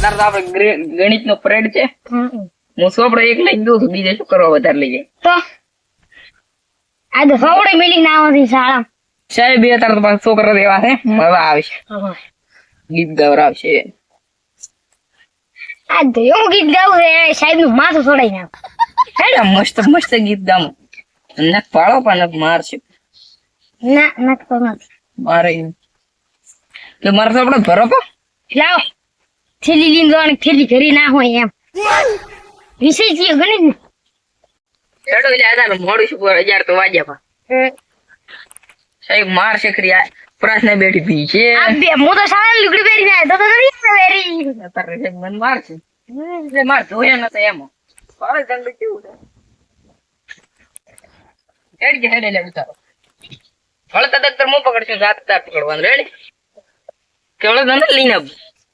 અત્યારે તો આપણે ગણિત નો પરેડ છે. હું સોપડો એક લઈને દઉં છું, બીજે શું કરવા વધારે લઈ જાય તો આ તો સોપડે મિલી ના આવતી શાળા. સાહેબ અત્યારે તો પાછા છોકરા દેવા છે, હવે આવશે ગીત ગવરાવશે. આ તો એવું ગીત ગાવું છે સાહેબ નું માથું છોડાઈ નાખ. મસ્ત મસ્ત ગીત ગામ નક પાડો પણ મારશે ના નાખતો નથી. મારે એટલે મારે તો આપણે ભરો કો લાવો થેલી લઈને જવાની, થેલી ઘરી ના હોય એમ વિષય છે ગણિત ને. હેડો એટલે આધાર મોડું શું 11 તો વાગ્યા પણ સાહેબ માર શેખરી પ્રશ્ન બેઠી પી છે. આ બે હું તો શાળા લુગડી પહેરીને આવ્યો તો નથી પહેરી. અત્યારે સાહેબ મને મારશે એટલે માર જોયા નતા એમ પાડે દંડ કેવું છે હેડ કે હેડ એટલે ઉતારો હળતા દક્તર મો પકડશું જાત તાર પકડવાનું રેડી કેવડો દંડ લઈને આવ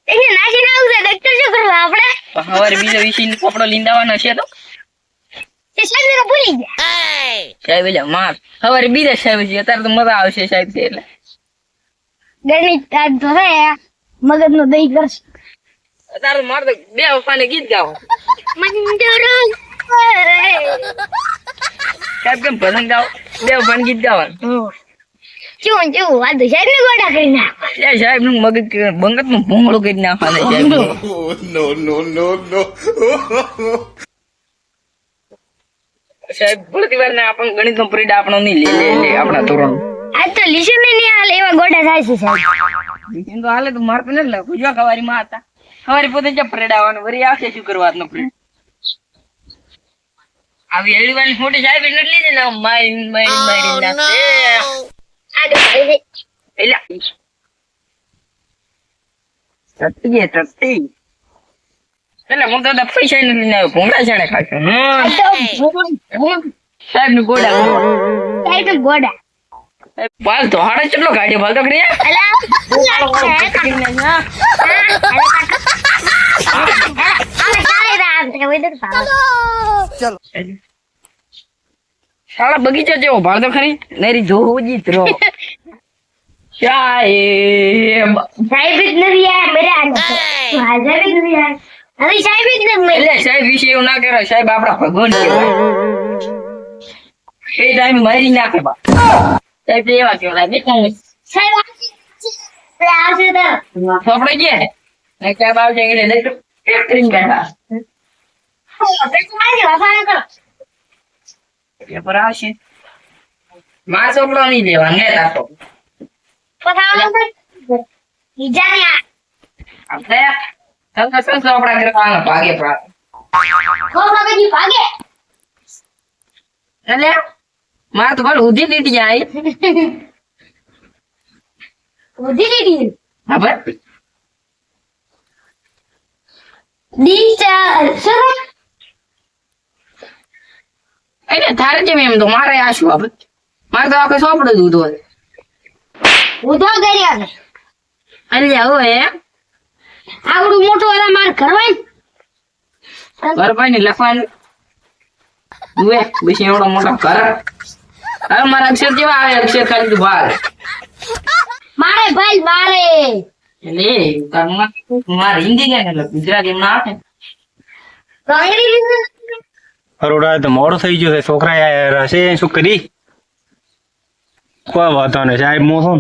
એને નાખીને આવશે ડોક્ટર શું કરવા આપણે. હવારે બીજો વિષય કપડો લઈને આવવાનો છે તો એ સાહેબ ને ભૂલી ગયા. સાહેબ એટલે માર હવારે બીજા સાહેબ છે અત્યારે તો મજા આવશે સાહેબ છે એટલે ગણિત આજ તો હે મગજ નો દહીં કરશે. અત્યારે મારે તો બે વફાને ગીત ગાવો મંજૂરો સાહેબ કેમ ભજન ગાવ બે વફાને ગીત ગાવાનું કેવું કેવું આ તો સાહેબ ને ગોડા કરી નાખ. સાહેબ નું મગજ બંગત નું ભૂંગળું કરી નાખવાનું સાહેબ સાહેબ ભરતી વાર ને આપણને ગણિત નો પરીડા આપણો નહીં લે આપણા ધોરણ આજ તો લીસન ને નહીં હાલે એવા ગોડા થાય છે સાહેબ. એમ તો હાલે તો મારે તો નથી લાગતું જો ખવારી માં હતા ખવારી પોતે જ પરેડ આવવાનું વરી આવશે શું કરવા નો પરેડ આવી એડી વાળી મોટી સાહેબ એટલે લીધે ને મારી નાખે આ તો ભાઈ એલા ટટ્ટી ટટ્ટી એટલે હું તો પૈસા નથી લઈને આવ્યો ભૂંગળા છાણે ખાશું સાહેબ નું ગોડા સાહેબ ને ગોડા બાલ તો હાડે કેટલો કાઢ્યો બાલ તો કરી શાળા બગીચા જેવો ભાળ તો ખરી નરી જોવું જીત રહો સાહેબ સાહેબ જ નથી યાર મેરા હાજર જ નથી યાર હવે સાહેબ જ નથી એટલે સાહેબ વિશે એવું ના કરો સાહેબ આપડા ભગવાન કહેવાય એ ટાઈમ મારી નાખે બા સાહેબ એવા કેવાય સાહેબ આવશે તો આપણે કે સાહેબ આવશે એટલે કરીને બેઠા પેપર આવશે માર ચોપડો નહીં લેવા ને તાતો આપણે સંગ આપણા ઘરે ભાગે એટલે માર તો ભાઈ ઉધી લીધી જાય હા ભાઈ એટલે તારે જેમ એમ તો મારે આ શું આપણે મારે તો આખે સોપડો જ ઉધો એટલે હવે આવડું મોટું વાળા માર કરવાય બરાબર ને લખવાનું જુએ પછી એવડો મોટો ઘર હવે મારા અક્ષર કેવા આવે અક્ષર ખાલી તું ભાર મારે ભાઈ મારે એટલે મારે હિન્દી કે એટલે ગુજરાતી એમ ના આવે તો અંગ્રેજી અરોડા તો મોડું થઈ ગયું છે છોકરા આયા હશે શું કરી કોઈ વાંધો નહીં સાહેબ હું છું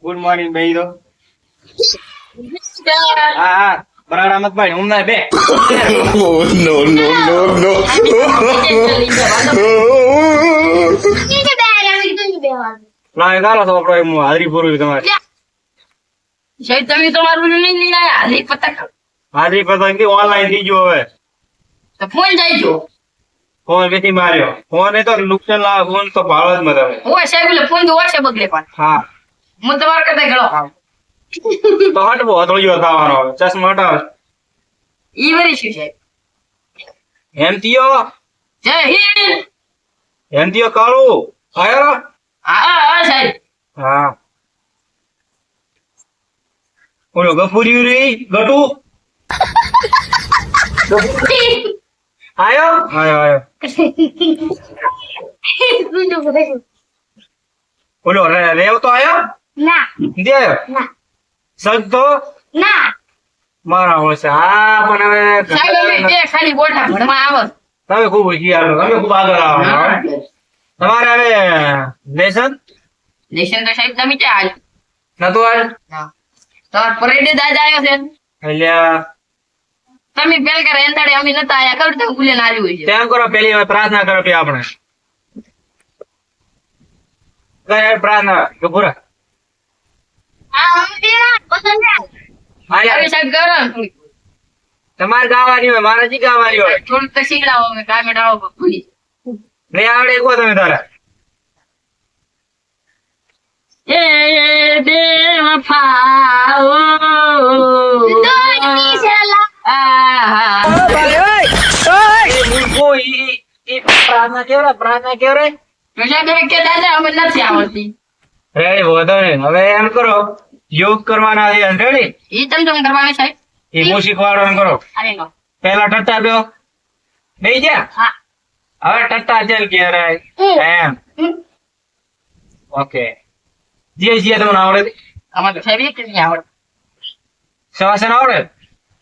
ગુડ મોર્નિંગ ભાઈ તો હા બરાડા મત ભાઈ હું ના બે ના ચાલો છોકરો હું હાજરી પૂરું તમારે સાહેબ તમે તમારું નહીં લઈને આવ્યા હાલી પતંગ હાજરી પતંગ ઓનલાઈન થઈ ગયો હવે તો ફોન જાય છો ફોન વેચી માર્યો ફોન એ તો નુકસાન લાવે ફોન તો ભાવ જ મત હવે ઓય સાહેબ એટલે ફોન તો ઓછે બગડે પણ હા હું તમારા કરતા ગળો ખાવ તો હટવો હથોડિયો થવાનો હવે ચશ્મા હટાવે ઈ વરી શું સાહેબ એમ થયો જય હિન્દ એમ થયો કાળું આયો હા હા સાહેબ હા ઓલો ગફુરી રી ગટુ આયો આયો આયો બીજું બધું. ઓલો રેવ તો આયો ના દે ના સજ તો ના મારા હોય હા પણ હવે સાહેબ અમે બે ખાલી બોટા ભણવા આવો તમે ખૂબ હોશિયાર છો, તમે ખૂબ આગળ આવો તમારે હવે લેસન લેશન તો સાહેબ તમે ક્યાં નતું આજ આવ્યો તમાર પરેડ દાદા આવ્યો છે અલ્યા તમે પેલ કરે એંદાડે અમે નતા આયા કર તો ભૂલે ના આવ્યું છે તેમ કરો પેલી વાર પ્રાર્થના કરો પે આપણે કરે પ્રાર્થના કે પૂરા આ અમદીના પસંદ છે. હવે આયા સાહેબ કરો ને થોડી. તમારે ગાવાની હોય મારે જી ગાવાની હોય થોડુંક તો શીખડાવો અમે કામે ડાળો ભૂલી નહીં આવડે કો તમે તારા એ બેવફાઓ દોડની શેલા. આહા એ મૂર્ખો ઈ પ્રાર્થના કેવરે તો સાહેબ તમે કે દાદા અમે નથી આવડતી રેડી વધો નહીં હવે એમ કરો યોગ કરવાના છે રેડી ઈ તમ તમ કરવાનું સાહેબ એ હું શીખવાડો એમ કરો અરે નો પેલા ટટ્ટા બેહો બેહી જા હા હવે ટટ્ટા ચલ કે રે એમ ઓકે જે તમને આવડે છે? અમારે તો સાહેબ એક જ નહીં આવડે શવાસન આવડે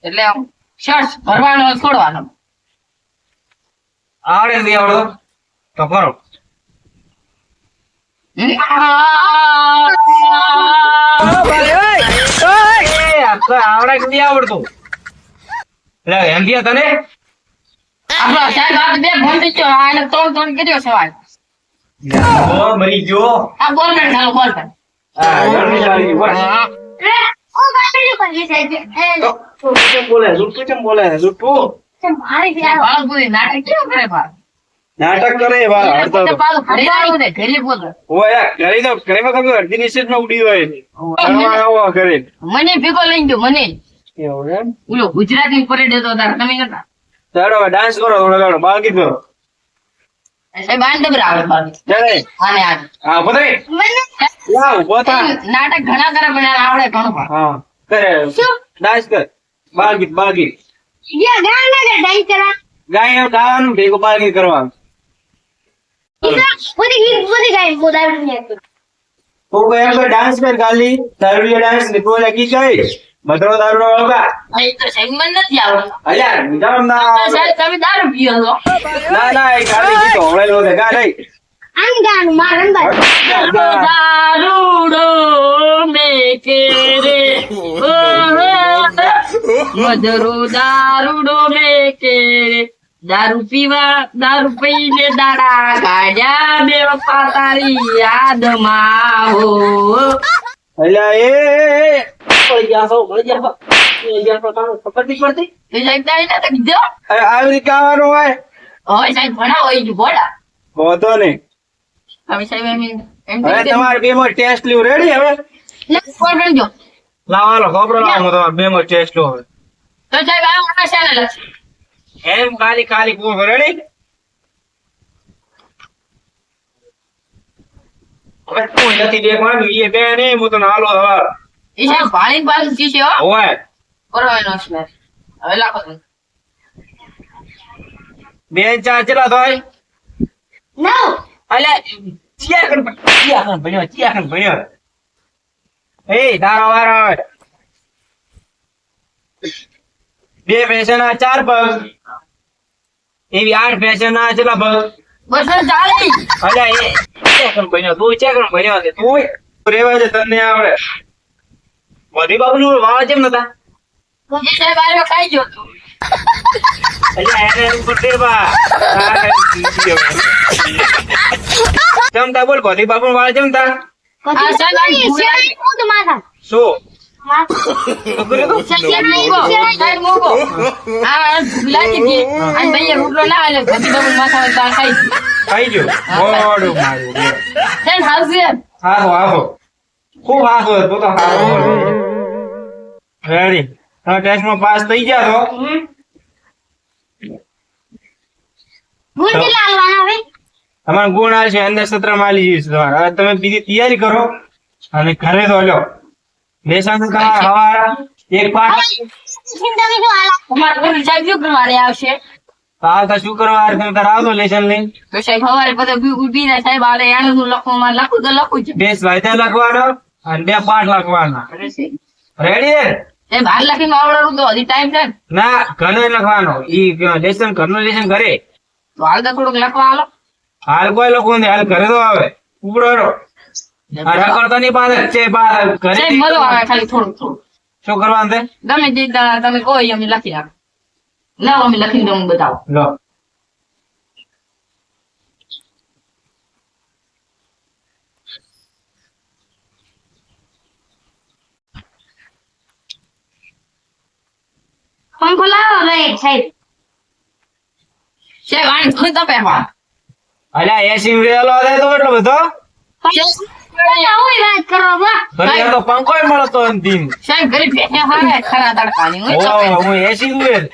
એટલે આમ શર્ટ ભરવાનો છોડવાનો આવડે નથી આવડો તો કરો આવડે કે નથી આવડતું એટલે એમ થયા તને આપણો સાહેબ આ બે ફોન થઈ ગયો આને તોડ કર્યો સવાલ મરી ગયો આ બોલ કર ચાલો બોલ કર હા જલ્દી ચાલી બોલ હા. રે ઓ ગાડી કરી છે તો તું કેમ બોલે ઝૂઠું કેમ બોલે ઝૂઠું મારી ગયા બાળક બોલી નાટક કેવું કરે ભાઈ નાટક કરે વા પોતે પાછું ઘરે આવ્યું ને ઘરે બોલે ઓય ઘરે તો ઘરે માં ખબર અડધી નિશ્ચિત માં ઉડી હોય આવો કરે મને ભેગો લઈ ગયો મને એવું એમ ઓલો ગુજરાતી પરેડ હતો તાર તમે નતા ચાલો ડાન્સ કરો થોડો થોડો બાકી કરો સાહેબ આને ડબરા આવે બાળક. ચાલે આને આવે હા પતરી મને લાવ પોતા નાટક ઘણા કરે પણ એને આવડે ઘણું ભાઈ. હા કરે ડાન્સ કર બાકી યા ગાના કે ડાઈ કરા ગાય એમ ગાવાનું ભેગો બાકી કરવાનું બધી ગાય બોલાવી ને તું કોઈ એમ ડાન્સ કર ખાલી દારૂડિયા ડાન્સ ને તું લગી જાય બધરો દારૂ વળગા આ એ તો સાહેબ મને નથી આવડતું અલ્યા જામ તો ના સાહેબ તમે દારૂ પીઓ છો ના એ ગાડી જીતો હમણાં લો દે ગા નહીં આમ ગાનું મારન ભાઈ દારૂડો મેકે રે મધરો દારૂડો મેકે રે દારૂ પીને દાડા ગાડ્યા બે તારી યાદમાં હો અલ્યા એ પડી ગયા છો ખબર નહીં પડતી એ સાહેબ તારી ના તો કીધો આવી રીતે ગાવાનું હોય હવે સાહેબ ભણાવો એ જ ભોળા હોતો નહીં હવે સાહેબ એમ હવે તમારે બે માં ટેસ્ટ લ્યું રેડી હવે કોણ ગણજો લાવો ખબર લાવો તમારે બે માં ટેસ્ટ લો હવે તો સાહેબ આ મોટા ચેનલ એમ ખાલી પૂછ રેડી હવે કોઈ નથી દેખવાનું એ બે નહીં હું તો નાલો હવે એ સાહેબ ભાણી પાછું શીશે હો હોય કરવાનો છે હવે લાખો તમે. બે ચાર ચેલા થાય નો અલ્યા ચિયા ભણ્યો એ તારો વારો આવે બે પૈસાના 4 પગ એવી 8 પૈસાના ચેલા પગ 240 અલ્યા એ ચેકન ભણ્યો તું ચેકન ભણ્યો છે તું રેવા છે તને આવડે બધી બાબુનું વાળ કેમ નતા એ સાહેબ આરો ખાઈ ગયો તું અલ્યા એને ઉપર દેવા જમતા બોલ બધી બાબુનું વાળ જમતા આ સાહેબ આ ભૂલાઈ તો માથા શું માર છોકરી તો સાહેબ મોકો આ ભૂલાઈ ગઈ આ ભાઈ રોટલો ના આલે ભતી બાબુ માથા પર તાર ખાઈ ખાઈ ગયો મોડું મારું તેન હાજર હાસો ખૂબ હાસો તું તો હાસો રેડી હવે ટેસ્ટમાં પાસ થઈ ગયા તો ગુણ કેટલા આલવાના હવે તમારે ગુણ આવશે અંદર સત્રમાં આલી જઈશ તમારે હવે તમે બીજી તૈયારી કરો અને ઘરે તો લો લેસન તમારે હવાર એક પાઠ તમે શું આલા તમાર કોણ સાહેબ શું કરવાને આવશે તો આવતા શુક્રવાર તમે તાર આવતો લેશન લઈને તો સાહેબ સવારે બધા ઉભી ના સાહેબ આલે એને હું લખું માં લખું તો લખું જ બે સ્વાધ્યાય લખવાનો અને 2 પાઠ લખવાના રેડી સાહેબ હાલ લખીને આવડવું તો હજી ટાઈમ છે ને. ના ઘરે લખવાનો ઈ લેશન ઘરનું લેશન ઘરે તો હાલ તો થોડુંક લખવા હાલો હાલ કોઈ લખવું નહીં હાલ ઘરે તો આવે ઉપડો રખડતો નહીં પાસે છે ઘરે સાહેબ મજો આવે ખાલી થોડુંક થોડું શું કરવાનું છે ગમે તે તમે કહો એ અમે લખી નાખો ના અમે લખીને તમને બતાવો લો પંખો લાવો ભાઈ સાહેબ સાહેબ આને થોડી તપે પા અલ્યા 80 વેલો દે તો એટલો બધો હોય વાત કરો બા ઘરે તો પંખોય મળતો નથી સાહેબ ઘરે ભેંસ હારે ખરા તડકાની હું ઓ તપે હું 80 વેલ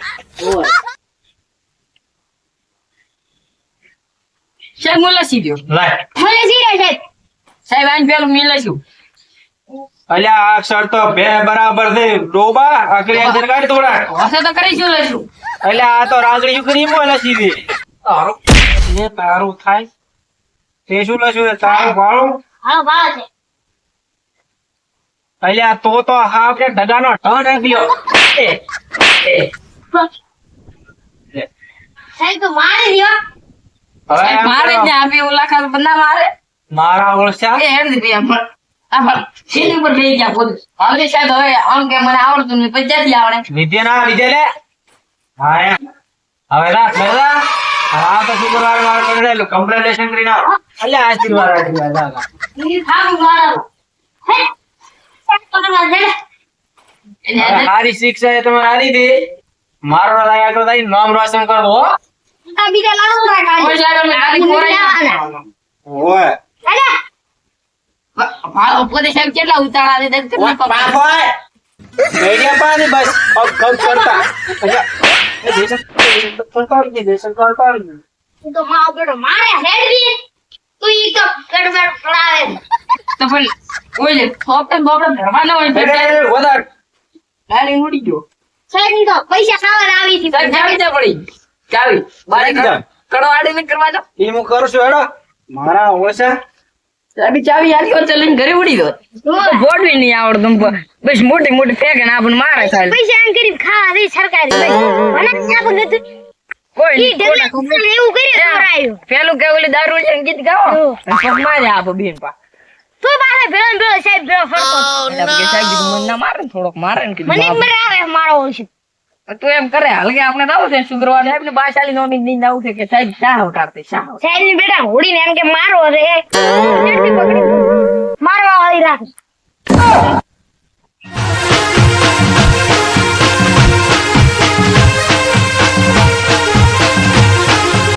સાહેબ હું લસી દો લાય મને સીરે સાહેબ સાહેબ આને પેલું મેં લસ્યું અલ્યા આ અક્ષર તો બે બરાબર છે ડોબા આખરી અક્ષર કાઢ થોડા હશે તો કરીશું લઈશું અલ્યા આ તો રાગડી કરી મોય લસી દે તારું થાય તે શું લસ્યું તારું ભાળું હાલો ભાવ છે અલ્યા તો હા આપણે ઢગાનો ઢ નાખ્યો સાહેબ તો મારી દ્યો હવે સાહેબ એમ મારે કરો, જ આપી એવું લખા તો બંને મારે મારા ઓળશા એ હેડ દીધી આમ સીધી ઉપર લઈ ગયા પોલીસ હવે સાહેબ હવે આમ કે મને આવડતું નહીં પછી ક્યાંથી આવડે વિદ્યા ના વિદ્યા લે હા એમ હવે રાખ બધા આ તો શુક્રવાર મારે કરેલું કમ્પ્લેનેશન કરીને આવો. અલ્યા આશીર્વાદ રાખ બીજું ખાવું મારો હે સાહેબ તો તમારે દે એટલે સારી શિક્ષા એ તમે આલી દે મારો લાયા તો તારી નામ રોશન કરો હો આ બીજા લાવો તો કોઈ કાઢી સાહેબ અમે ગાડી ખોરાઈ ઓય અરે ભાવ પોતે સાહેબ કેટલા ઉતાળા દે દેખ ઓય બાપ ઓય મેડિયા પાણી બસ અબ કમ કરતા અચ્છા એ દેશન કરતા તું તો મારો બેટો મારે હેડવી તું ઈ તો ગડબડ પડાવે તો પણ ઓય થોપે બોપડે ભરવાનો હોય અરે એટલે વધાર ગાડી ઉડી ગયો સાહેબ ની તો પૈસા ખાવા આવી હતી સાહેબ ચાવી દે પડી ચાવી બારે એકદમ. કડવાડી ને કરવા દો ઈ હું કરું છું હેડો મારા ઓછા સાહેબ ચાવી આલી હોત તો લઈને ઘરે ઉડી દો બોડવી નહીં આવડતું બસ મોટી મોટી ફેંકે ને આપણને મારે ખાલી પૈસા એમ કરી ખાવા દે સરકારી ભાઈ મને આપું નતું કોઈ ઈ ઢગલા એવું કર્યું કરાયું પેલું કે ઓલી દારૂ છે ગીત ગાવો અને પછી મારે આપો બેન પા તું પાસે ભેળો ને ભેળો સાહેબ ભેળો ફરતો એટલે કે સાહેબ કીધું મને ના મારે ને થોડોક મારે ને કીધું મને બાપ. મરે આવે મારો ઓળખી તું એમ કરે હાલ કે આપણે આવું છે શુક્રવાર સાહેબ ને બાશાલી નોમી દિન આવું છે કે સાહેબ શાહ ઉતારતી શાહ સાહેબ ની બેટા હોડીને એમ કે મારો રે મારવા વાળી રાખ